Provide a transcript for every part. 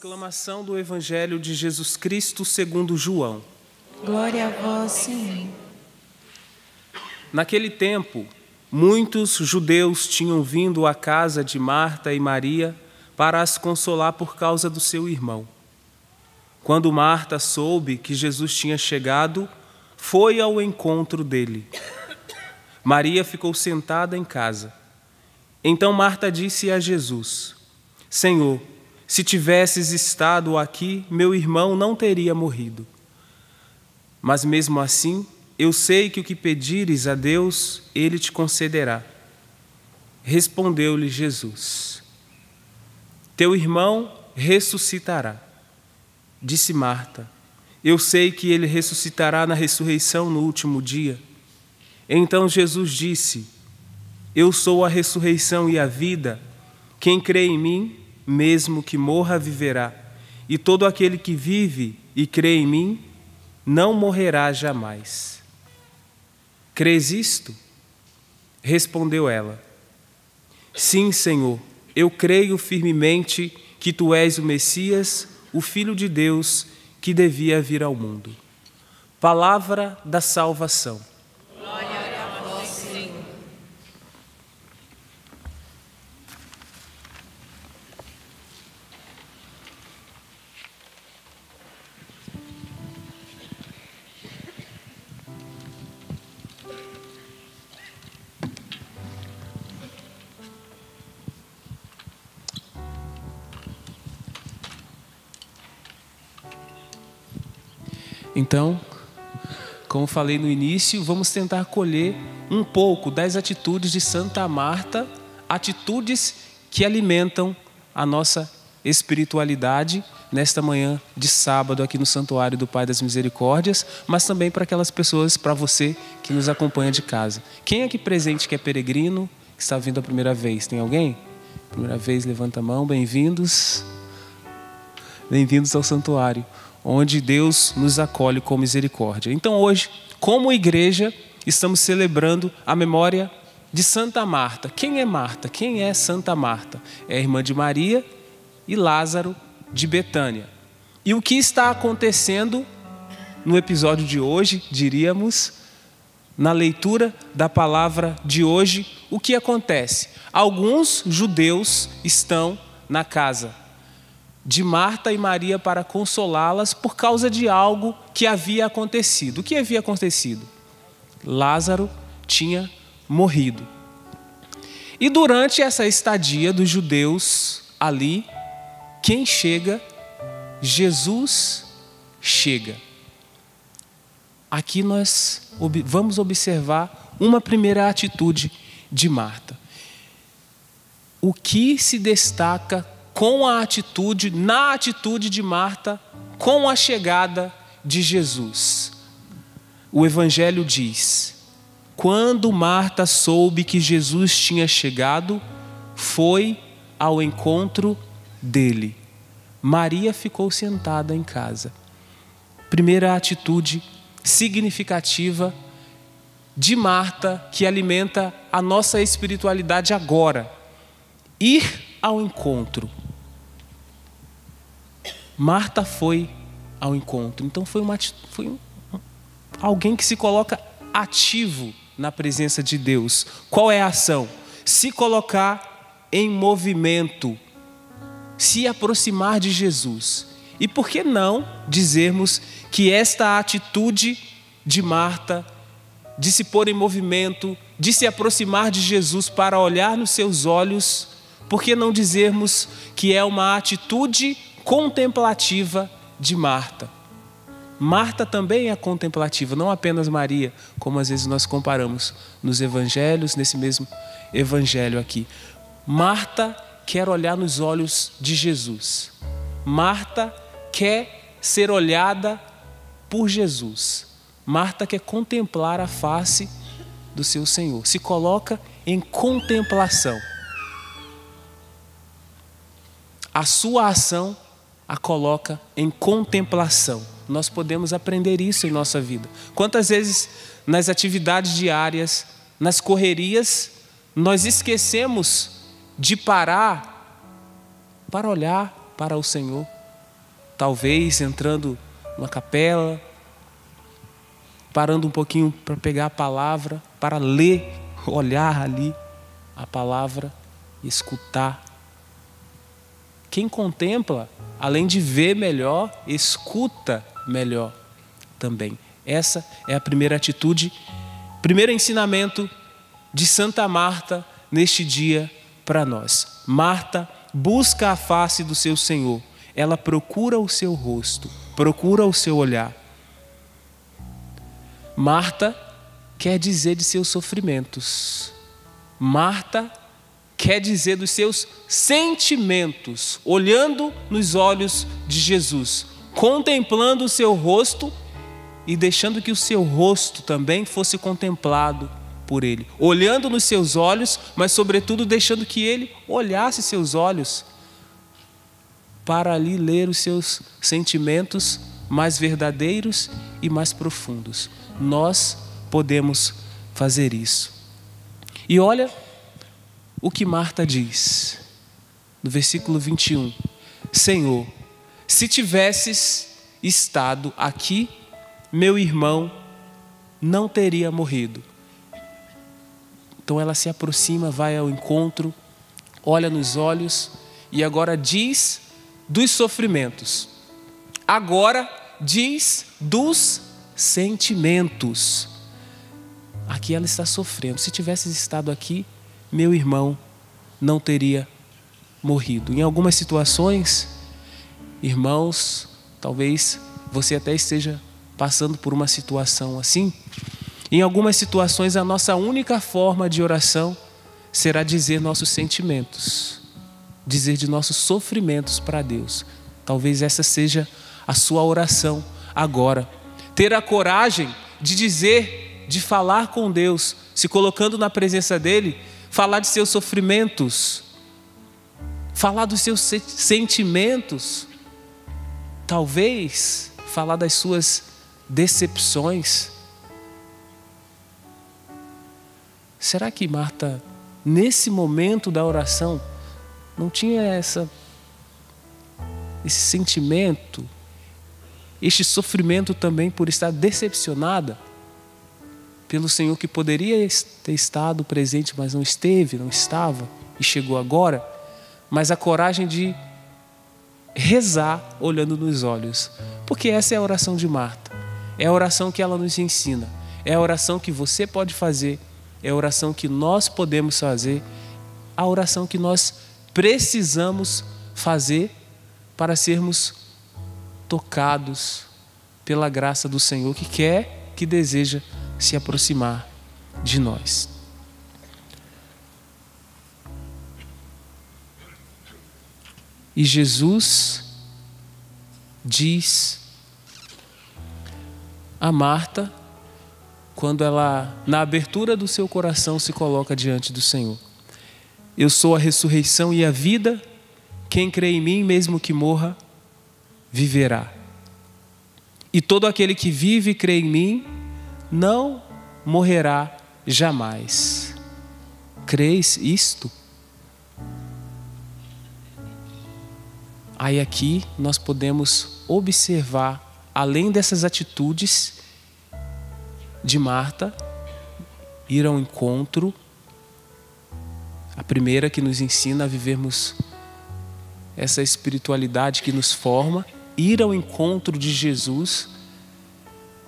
Proclamação do Evangelho de Jesus Cristo segundo João. Glória a vós, Senhor. Naquele tempo, muitos judeus tinham vindo à casa de Marta e Maria para as consolar por causa do seu irmão. Quando Marta soube que Jesus tinha chegado, foi ao encontro dele. Maria ficou sentada em casa. Então Marta disse a Jesus: Senhor, se tivesses estado aqui, meu irmão não teria morrido. Mas mesmo assim, eu sei que o que pedires a Deus, Ele te concederá. Respondeu-lhe Jesus: Teu irmão ressuscitará. Disse Marta: Eu sei que ele ressuscitará na ressurreição no último dia. Então Jesus disse: Eu sou a ressurreição e a vida. Quem crê em mim, mesmo que morra, viverá. E todo aquele que vive e crê em mim, não morrerá jamais. Crês isto? Respondeu ela: Sim, Senhor, eu creio firmemente que tu és o Messias, o Filho de Deus, que devia vir ao mundo. Palavra da salvação. Glória a vós, Senhor. Então, como falei no início, vamos tentar colher um pouco das atitudes de Santa Marta, atitudes que alimentam a nossa espiritualidade nesta manhã de sábado aqui no Santuário do Pai das Misericórdias, mas também para aquelas pessoas, para você que nos acompanha de casa. Quem é aqui presente que é peregrino, que está vindo a primeira vez? Tem alguém? Primeira vez, levanta a mão, bem-vindos. Bem-vindos ao santuário, onde Deus nos acolhe com misericórdia. Então hoje, como igreja, estamos celebrando a memória de Santa Marta. Quem é Marta? Quem é Santa Marta? É a irmã de Maria e Lázaro de Betânia. E o que está acontecendo no episódio de hoje, diríamos, na leitura da palavra de hoje, o que acontece? Alguns judeus estão na casa de Marta e Maria para consolá-las por causa de algo que havia acontecido. O que havia acontecido? Lázaro tinha morrido. E durante essa estadia dos judeus ali, quem chega? Jesus chega. Aqui nós vamos observar uma primeira atitude de Marta. O que se destaca na atitude de Marta, com a chegada de Jesus? O Evangelho diz: quando Marta soube que Jesus tinha chegado, foi ao encontro dele. Maria ficou sentada em casa. Primeira atitude significativa de Marta, que alimenta a nossa espiritualidade agora: ir ao encontro. Marta foi ao encontro. Então foi alguém que se coloca ativo na presença de Deus. Qual é a ação? Se colocar em movimento, se aproximar de Jesus. E por que não dizermos que esta atitude de Marta, de se pôr em movimento, de se aproximar de Jesus para olhar nos seus olhos, por que não dizermos que é uma atitude contemplativa de Marta? Marta também é contemplativa, não apenas Maria, como às vezes nós comparamos nos evangelhos, nesse mesmo evangelho aqui. Marta quer olhar nos olhos de Jesus. Marta quer ser olhada por Jesus. Marta quer contemplar a face do seu Senhor. Se coloca em contemplação. A sua ação a coloca em contemplação. Nós podemos aprender isso em nossa vida. Quantas vezes nas atividades diárias, nas correrias, nós esquecemos de parar para olhar para o Senhor, talvez entrando numa capela, parando um pouquinho para pegar a palavra, para ler, olhar ali a palavra e escutar. Quem contempla, além de ver melhor, escuta melhor também. Essa é a primeira atitude, primeiro ensinamento de Santa Marta neste dia para nós. Marta busca a face do seu Senhor. Ela procura o seu rosto, procura o seu olhar. Marta quer dizer de seus sofrimentos. Marta quer dizer dos seus sentimentos, olhando nos olhos de Jesus, contemplando o seu rosto e deixando que o seu rosto também fosse contemplado por ele. Olhando nos seus olhos, mas sobretudo deixando que ele olhasse seus olhos para ali ler os seus sentimentos mais verdadeiros e mais profundos. Nós podemos fazer isso. E olha o que Marta diz, no versículo 21. Senhor, se tivesses estado aqui, meu irmão não teria morrido. Então ela se aproxima, vai ao encontro, olha nos olhos e agora diz dos sofrimentos. Agora diz dos sentimentos. Aqui ela está sofrendo. Se tivesses estado aqui, meu irmão não teria morrido. Em algumas situações, irmãos, talvez você até esteja passando por uma situação assim. Em algumas situações, a nossa única forma de oração será dizer nossos sentimentos, dizer de nossos sofrimentos para Deus. Talvez essa seja a sua oração agora. Ter a coragem de dizer, de falar com Deus, se colocando na presença dele, falar de seus sofrimentos, falar dos seus sentimentos, talvez falar das suas decepções. Será que Marta, nesse momento da oração, não tinha esse sentimento, este sofrimento também por estar decepcionada pelo Senhor que poderia ter estado presente, mas não esteve, não estava e chegou agora? Mas a coragem de rezar olhando nos olhos, porque essa é a oração de Marta, é a oração que ela nos ensina, é a oração que você pode fazer, é a oração que nós podemos fazer, a oração que nós precisamos fazer para sermos tocados pela graça do Senhor que quer, que deseja se aproximar de nós. E Jesus diz a Marta, quando ela, na abertura do seu coração, se coloca diante do Senhor: eu sou a ressurreição e a vida, quem crê em mim, mesmo que morra, viverá. E todo aquele que vive e crê em mim, não morrerá jamais. Crês isto? Aí aqui nós podemos observar, além dessas atitudes de Marta, ir ao encontro, a primeira que nos ensina a vivermos essa espiritualidade que nos forma, ir ao encontro de Jesus,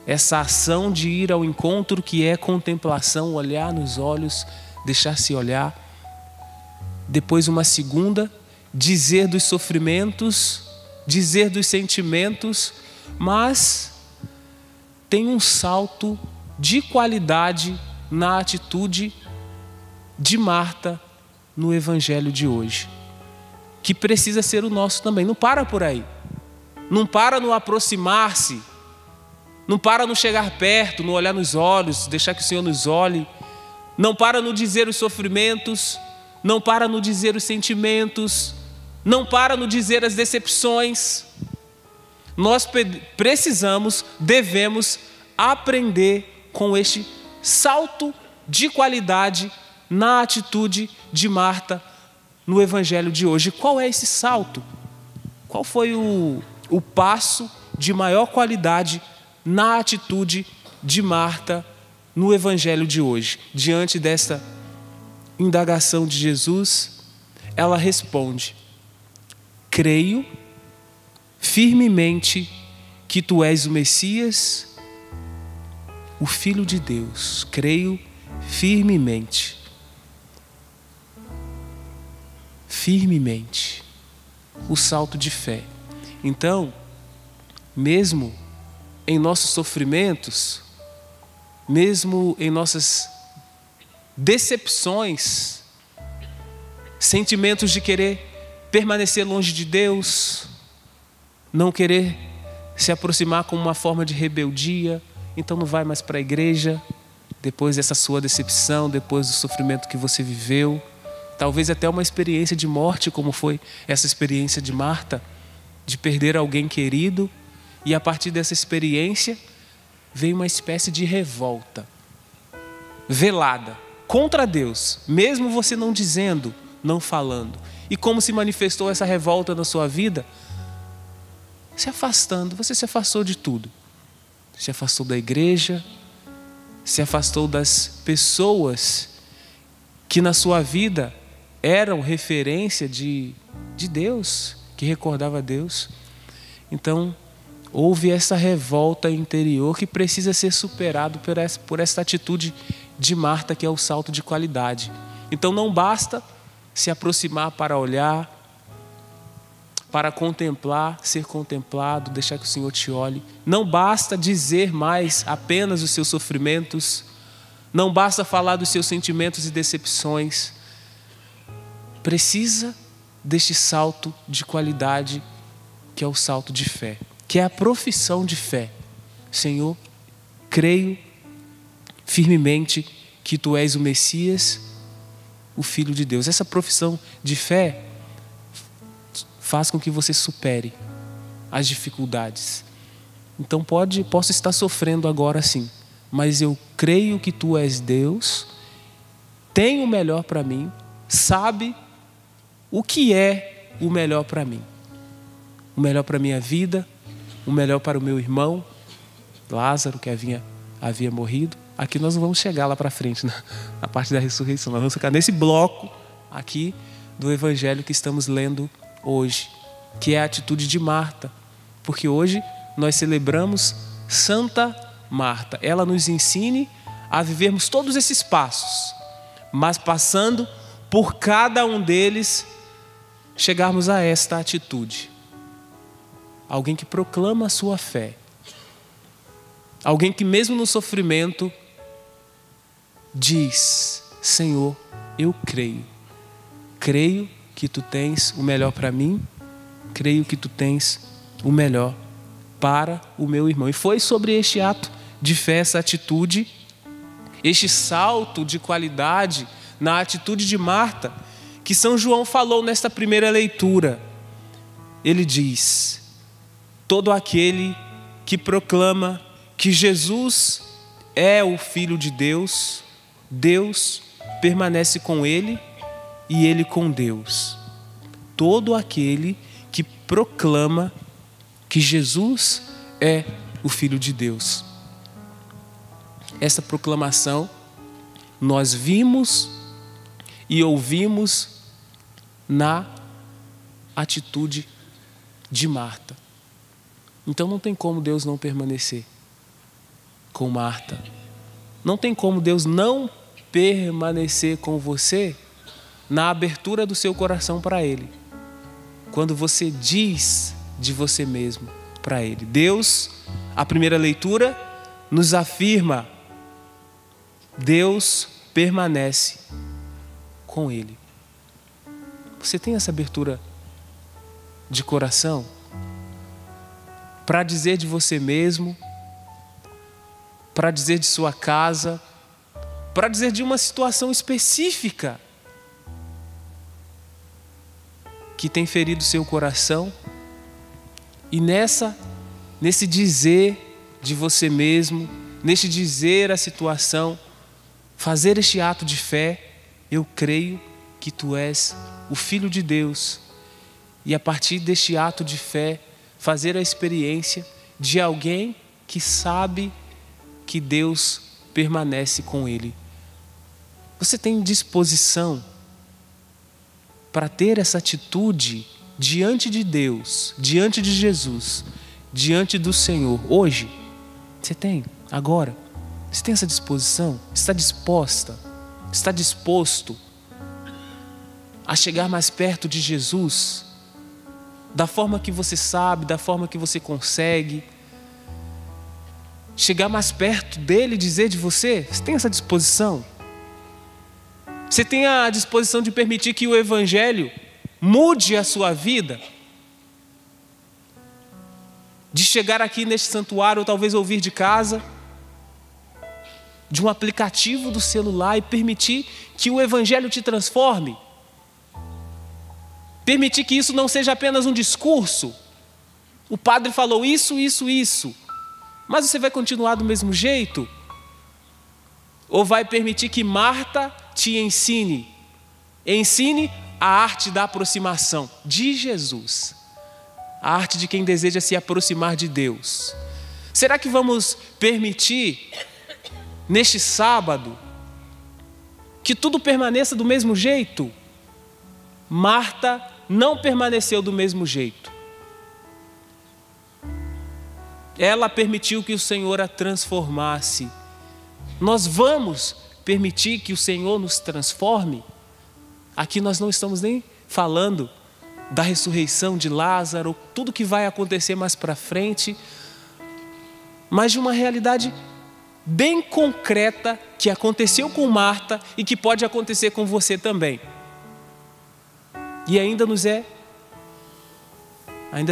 essa ação de ir ao encontro que é contemplação, olhar nos olhos, deixar-se olhar. Depois uma segunda, dizer dos sofrimentos, dizer dos sentimentos, mas tem um salto de qualidade na atitude de Marta no Evangelho de hoje, que precisa ser o nosso também. Não para por aí, não para no aproximar-se, não para no chegar perto, no olhar nos olhos, deixar que o Senhor nos olhe, não para no dizer os sofrimentos, não para no dizer os sentimentos, não para no dizer as decepções. Nós precisamos, devemos aprender com este salto de qualidade na atitude de Marta no Evangelho de hoje. Qual é esse salto? Qual foi o o passo de maior qualidade na atitude de Marta no evangelho de hoje. Diante desta indagação de Jesus, ela responde: creio firmemente que tu és o Messias, o Filho de Deus. Creio firmemente. Firmemente. O salto de fé. Então, mesmo em nossos sofrimentos, mesmo em nossas decepções, sentimentos de querer permanecer longe de Deus, não querer se aproximar com uma forma de rebeldia, então não vai mais para a igreja, depois dessa sua decepção, depois do sofrimento que você viveu, talvez até uma experiência de morte, como foi essa experiência de Marta, de perder alguém querido, e a partir dessa experiência veio uma espécie de revolta velada contra Deus, mesmo você não dizendo, não falando. E como se manifestou essa revolta na sua vida? Se afastando. Você se afastou de tudo. Se afastou da igreja, se afastou das pessoas que na sua vida eram referência de Deus, que recordava Deus. Então, houve essa revolta interior que precisa ser superado por essa atitude de Marta, que é o salto de qualidade. Então não basta se aproximar para olhar, para contemplar, ser contemplado, deixar que o Senhor te olhe. Não basta dizer mais apenas os seus sofrimentos, não basta falar dos seus sentimentos e decepções. Precisa deste salto de qualidade, que é o salto de fé, que é a profissão de fé. Senhor, creio firmemente que tu és o Messias, o Filho de Deus. Essa profissão de fé faz com que você supere as dificuldades. Então posso estar sofrendo agora sim, mas eu creio que tu és Deus, tem o melhor para mim, sabe o que é o melhor para mim. O melhor para a minha vida, o melhor para o meu irmão Lázaro, que havia morrido. Aqui nós não vamos chegar lá para frente, na parte da ressurreição. Nós vamos ficar nesse bloco aqui do evangelho que estamos lendo hoje, que é a atitude de Marta. Porque hoje nós celebramos Santa Marta. Ela nos ensina a vivermos todos esses passos, mas passando por cada um deles, chegarmos a esta atitude. Alguém que proclama a sua fé. Alguém que mesmo no sofrimento diz: Senhor, eu creio. Creio que tu tens o melhor para mim. Creio que tu tens o melhor para o meu irmão. E foi sobre este ato de fé, essa atitude, este salto de qualidade na atitude de Marta, que São João falou nesta primeira leitura. Ele diz: todo aquele que proclama que Jesus é o Filho de Deus, Deus permanece com ele e ele com Deus. Todo aquele que proclama que Jesus é o Filho de Deus. Essa proclamação nós vimos e ouvimos na atitude de Marta. Então não tem como Deus não permanecer com Marta. Não tem como Deus não permanecer com você na abertura do seu coração para Ele. Quando você diz de você mesmo para Ele. Deus, a primeira leitura, nos afirma: Deus permanece com Ele. Você tem essa abertura de coração para dizer de você mesmo, para dizer de sua casa, para dizer de uma situação específica que tem ferido seu coração? E nesse dizer de você mesmo, nesse dizer a situação, fazer este ato de fé: eu creio que tu és o Filho de Deus. E a partir deste ato de fé, fazer a experiência de alguém que sabe que Deus permanece com ele. Você tem disposição para ter essa atitude diante de Deus, diante de Jesus, diante do Senhor hoje? Você tem? Agora? Você tem essa disposição? Está disposta? Está disposto a chegar mais perto de Jesus? Da forma que você sabe, da forma que você consegue. Chegar mais perto dele e dizer de você? Você tem essa disposição? Você tem a disposição de permitir que o Evangelho mude a sua vida? De chegar aqui neste santuário, ou talvez ouvir de casa, de um aplicativo do celular, e permitir que o Evangelho te transforme? Permitir que isso não seja apenas um discurso. O padre falou isso, mas você vai continuar do mesmo jeito? Ou vai permitir que Marta te ensine a arte da aproximação de Jesus, a arte de quem deseja se aproximar de Deus? Será que vamos permitir, neste sábado, que tudo permaneça do mesmo jeito? Marta não permaneceu do mesmo jeito. Ela permitiu que o Senhor a transformasse. Nós vamos permitir que o Senhor nos transforme? Aqui nós não estamos nem falando da ressurreição de Lázaro, tudo que vai acontecer mais para frente, mas de uma realidade bem concreta que aconteceu com Marta e que pode acontecer com você também. E ainda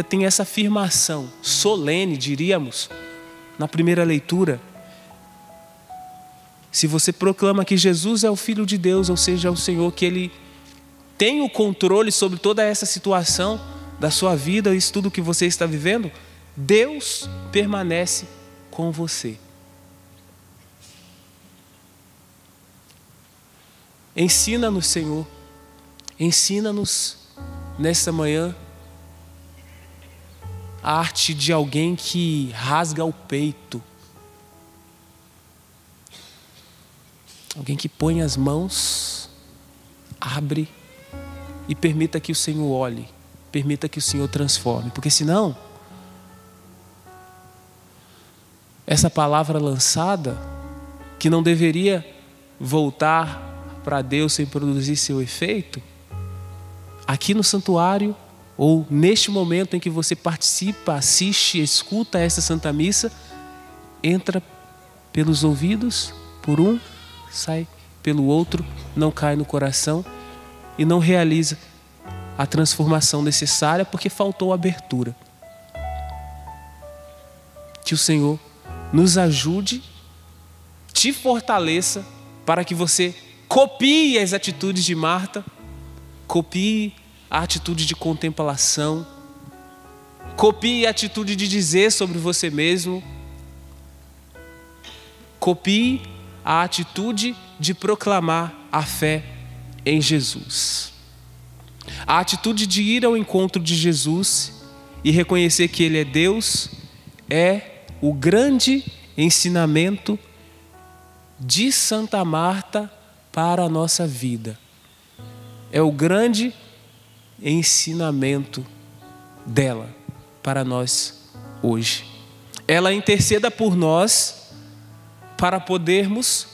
tem essa afirmação solene, diríamos, na primeira leitura. Se você proclama que Jesus é o Filho de Deus, ou seja, é o Senhor, que Ele tem o controle sobre toda essa situação da sua vida, isso tudo que você está vivendo, Deus permanece com você. Ensina-nos, Senhor, ensina-nos nesta manhã a arte de alguém que rasga o peito, alguém que põe as mãos, abre e permita que o Senhor olhe, permita que o Senhor transforme, porque senão essa palavra lançada, que não deveria voltar para Deus sem produzir seu efeito, aqui no santuário, ou neste momento em que você participa, assiste, escuta essa Santa Missa, entra pelos ouvidos, por um, sai pelo outro, não cai no coração e não realiza a transformação necessária porque faltou abertura. Que o Senhor nos ajude, te fortaleça para que você copie as atitudes de Marta, copie a atitude de contemplação, copie a atitude de dizer sobre você mesmo, copie a atitude de proclamar a fé em Jesus. A atitude de ir ao encontro de Jesus e reconhecer que Ele é Deus é o grande ensinamento de Santa Marta para a nossa vida. É o grande ensinamento dela para nós hoje. Ela interceda por nós para podermos,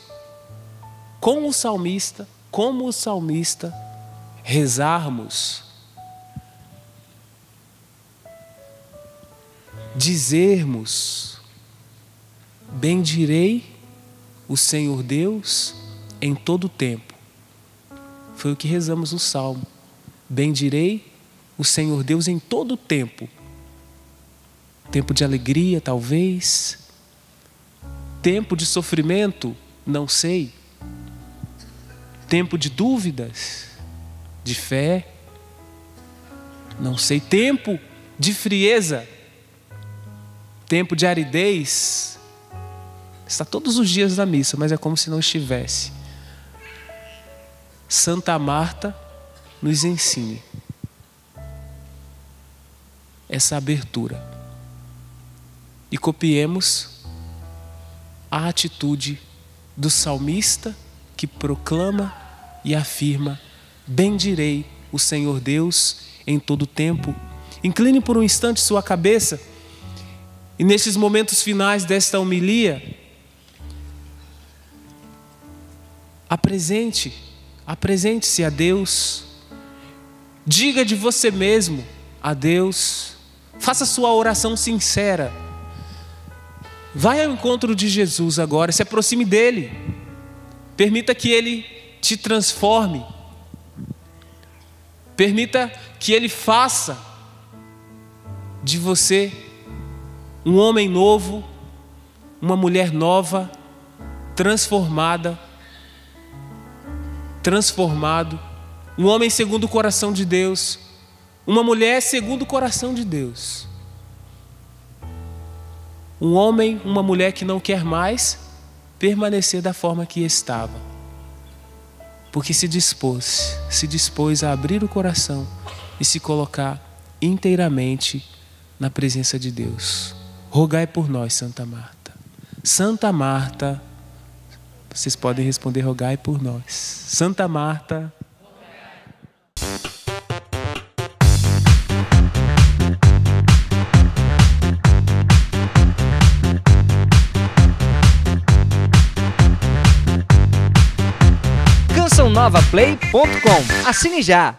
como o salmista, rezarmos, dizermos: bendirei o Senhor Deus em todo o tempo. Foi o que rezamos no Salmo. Bendirei o Senhor Deus em todo o tempo. Tempo de alegria, talvez. Tempo de sofrimento, não sei. Tempo de dúvidas, de fé, não sei. Tempo de frieza, tempo de aridez. Está todos os dias na missa, mas é como se não estivesse. Santa Marta nos ensine. essa abertura. E copiemos a atitude do salmista que proclama e afirma: bendirei o Senhor Deus em todo tempo. Incline por um instante sua cabeça e nesses momentos finais desta homilia, apresente-se a Deus, diga de você mesmo a Deus, faça sua oração sincera, vai ao encontro de Jesus agora, se aproxime dele, permita que ele te transforme, permita que ele faça de você um homem novo, uma mulher nova, transformado, um homem segundo o coração de Deus, uma mulher segundo o coração de Deus. Um homem, uma mulher que não quer mais permanecer da forma que estava, porque se dispôs a abrir o coração e se colocar inteiramente na presença de Deus. Rogai por nós, Santa Marta. Santa Marta, vocês podem responder: rogai por nós. Santa Marta. CançãoNovaPlay.com. Assine já!